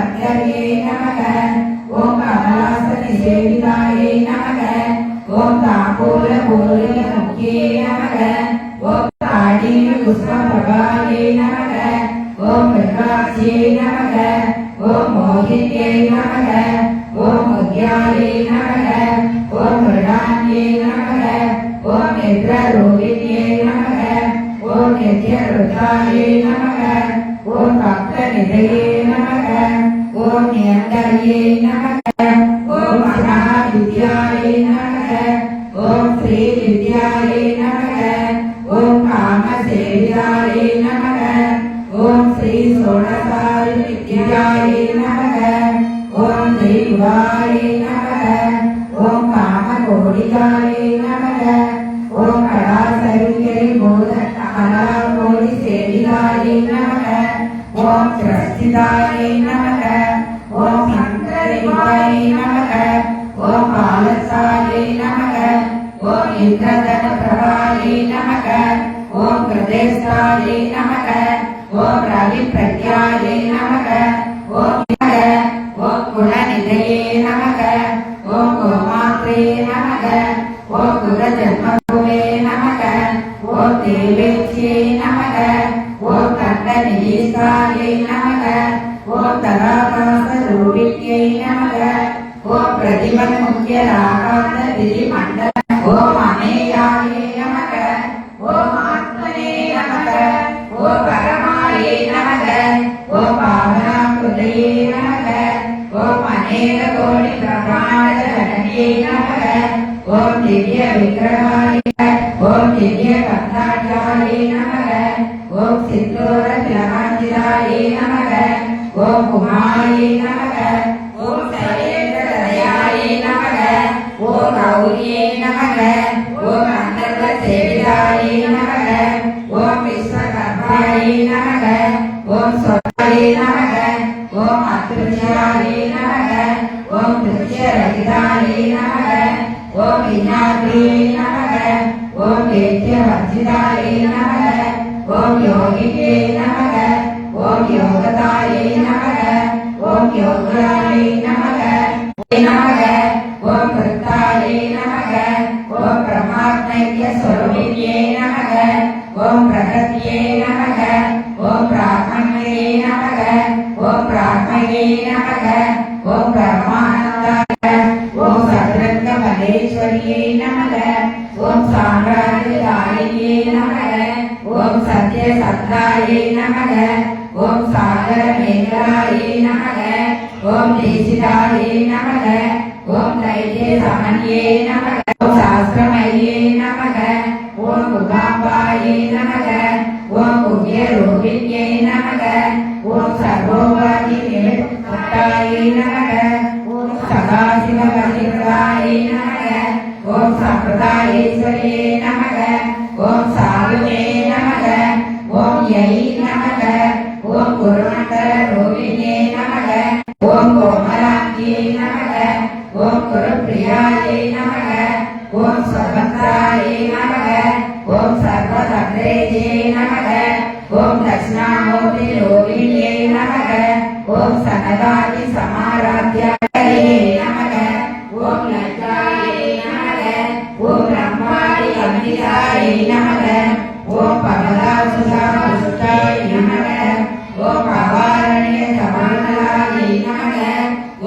मध्यर्ये नमः ओम कमलासने सेविताये नमः ओम ताम्बूलपूर्णमुख्ये नमः ओम ताडीय पुष्पप्रभाये नमः ओम मृगाक्षे नमः ओम मोहिन्ये नमः ओम मुद्याये नमः ओम मृडान्ये नमः ओम नेत्ररूपिण्ये नमः ओम नित्यरुद्राये नमः ओम भक्तनिधये नमः ओम नियन्तर्ये नमः ओम महाविद्याये नमः ओम श्रीविद्याये नमः ओम कामसेविताये नमः ओम श्री षोडशाय विद्याये नमः ओम श्रीवाये नमः ओम कामकोटिकाये नमः ओम कलासरुके बोधकलाकोटिसेविताये नमः ओम त्रस्तिताये नमः ओम शंकरदेवाये नमः ओम बालसाये नमः ओम इंद्रधनप्रभाये नमः ओम कृतेशाये नमः ओम रविप्रज्ञाये नमः ओम कुलनिधये नमः ओम गोमात्रे नमः ओम कुलजन्मभुवे नमः ओम देवेच्ये नमः ओम कण्डनिधीसाये नमः ओम तराकाशरूपिण्ये नमः ओम प्रतिमन्मुख्यराकाशविधिमण्डल ओम अनेयाये नमः ओम आत्मने नमः ओम परमाये नमः ओम भावनाकृतये नमः ओम अनेककोटिब्रह्माण्डजनन्ये नमः ओम दिव्यविग्रहाय ओम दिव्यकन्धाढ्याय नमः ओम सिन्दूरतिलकाञ्चिताय नमः ओम उमाय नमः ओम शैलेन्द्रहृदयाय नमः ओम गौर्ये नमः ओम अन्तर्गतसेविताय नमः ओम विश्वकर्माय नमः ओम स्वराय नमः ओम अदृश्याय नमः ओम दृश्यरहिताय नमः ओम विज्ञात्रे नमः ओम वेद्यवर्जिताय नमः ओम योगिने नमः ओम योगताय नमः ओम योगाय नमः ओम कृताय नमः ओम परमात्मैक्य स्वरूपिणे नमः ओम प्रगत्ये नमः ओम ब्राह्मणे नमः ओम ब्राह्मणे नमः ओम ब्रह्मानन्दाय ओम सद्रङ्गमल्लेश्वर्यै नमः ओम साम्राज्यदायिन्ये नमः ओम सत्यसन्धायै नमः ओम सागरमेघलायै नमः ओम देशिदायै नमः ओम दैत्यसमन्ये नमः ओम शास्त्रमये नमः ओम उगाम्बायै नमः ओम उग्ररूपिण्ये नमः ओम सर्वोपनिवेष्टाय नमः ओम सदाशिवपतिव्रताय नमः ओम सम्प्रदायेश्वर्ये नमः ओम साधुने नमः ओम यै नमः ओम गुरुमण्डलरूपिणे नमः ओम कोमलाङ्ग्ये नमः ओम गुरुप्रियायै नमः ओम स्वतन्त्राय नमः ओम सर्वतन्त्रेजे नमः ओम दक्षिणामूर्तिरूपिण्ये नमः ओम सनदादिसमाराध्याय नमः ओम लज्जाय नमः ओम ब्रह्मादिवन्दिताय नमः ओम पवनासुधाय नमः ओम अवारणीयसमानलाय नमः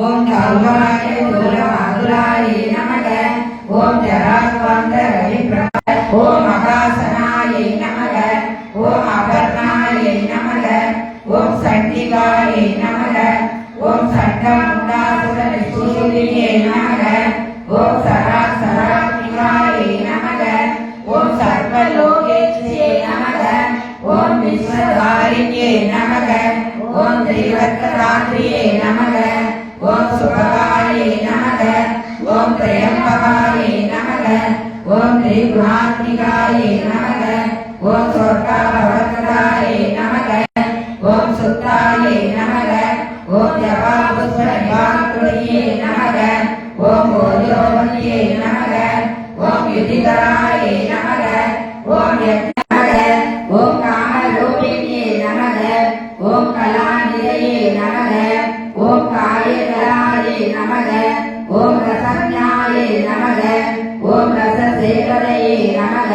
ओम गौराय दूरमाधुराय नमः ओम जरास्वान्तरविप्रभाय ओम महासनाय नमः ओम अपर्णाय नमः ओम सट्टिकाय नमः ओम सट्टमुण्डासुरनिषूदिने नमः ओम सरासरात्मिकाय नमः ओम सर्वलोकेश्ये नमः ओम विश्वधारिण्ये नमः ओम त्रिवक्त्रदात्रिये नमः ओम सुभगाय नमः ओम त्र्यम्बकाय नमः ओम त्रिगुणात्मिकाय नमः ओम स्वर्गावतराय नमः ओम सुताय नमः ओम जपापुष्पनिवाकृतये नमः ओम ओजोमये नमः ओम युधिधराय नमः ओम यज्ञः ओम कामरूपिण्ये नमः ओम कलानिधये नमः ஓம் காயகலாயே நமக ஓம் ரசஞாயே நமக ஓம் ரசசேகரையே நமக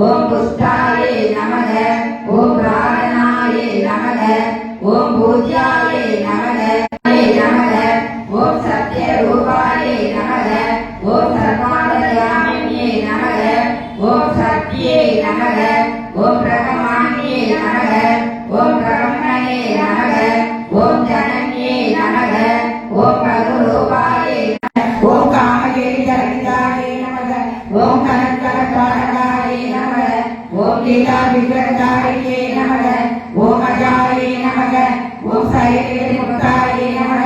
ஓம் புஷ்டாயே நமக ஓம் பிராணனாயே நமக ஓம் பூஜ்யாயே நமக நமக ஓம் சத்ய ரூபாயே நமக ஓம் சர்வாந்தர்யாமின்யே நமக ஓம் சத்யே நமக ஓம் பிரகமான்யே நமக ஓம் பிரகமணே நமக ஓம் ஜனன்யே நமக ஓம் பிரகுரூபாயே ஓம் காமகேரி ஜனனிதாயே நமக ஓம் கனகரகாரகாயே நமக ஓம் லீலா விக்கிரகாரியே நமக ஓம் அஜாயே நமக ஓம் சைலேரி முக்தாயே நமக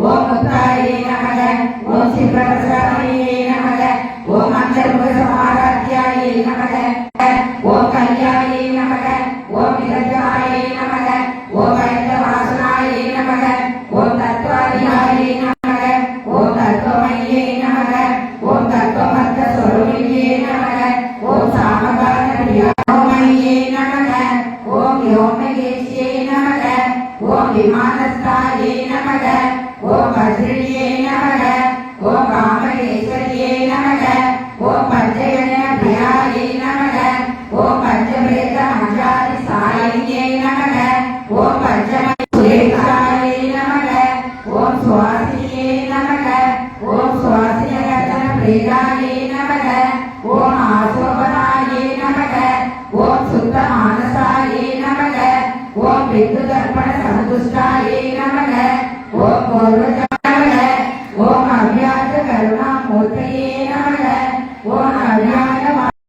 ஓம் முக்தாயே நமக ஓம் சிவபிரசாரியே நமக ஓம் அந்தர்முக சமாராத்யாயே நமக ஓம் கல்யாயே நமக ஓம் நிரஜாயே நமக ஓம் வைத்தவாசனாயே நமக ஓம் தத்வாதியாயே நமக ஓம் தத்வமயே நமக ஓம் தத்வமர்த்த ஸ்வரூபியே நமக ஓம் சாமகாரணியே நமக ஓம் யோமகேஷ்யே நமக ஓம் விமானஸ்தாயே நமக ஓம் வஜ்ரியே நமக ஓம் காமகேஸ்வரியே நமக ஓம் பஞ்சகண பிரியாயே நமக ஓம் பஞ்சபிரேத மஞ்சாதி சாயியே நமக ஓம் பஞ்சமேசாயே நமக ஓம் சுவாசியே நமக ஓம் சுவாசியகர்த்தன பிரேதாயே நமக ஓம் ஆசோபனாயே நமக ஓம் சுத்த மானசாயே நமக ஓம் விந்து தர்ப்பண சந்துஷ்டாயே நமக ஓம் பூர்வஜ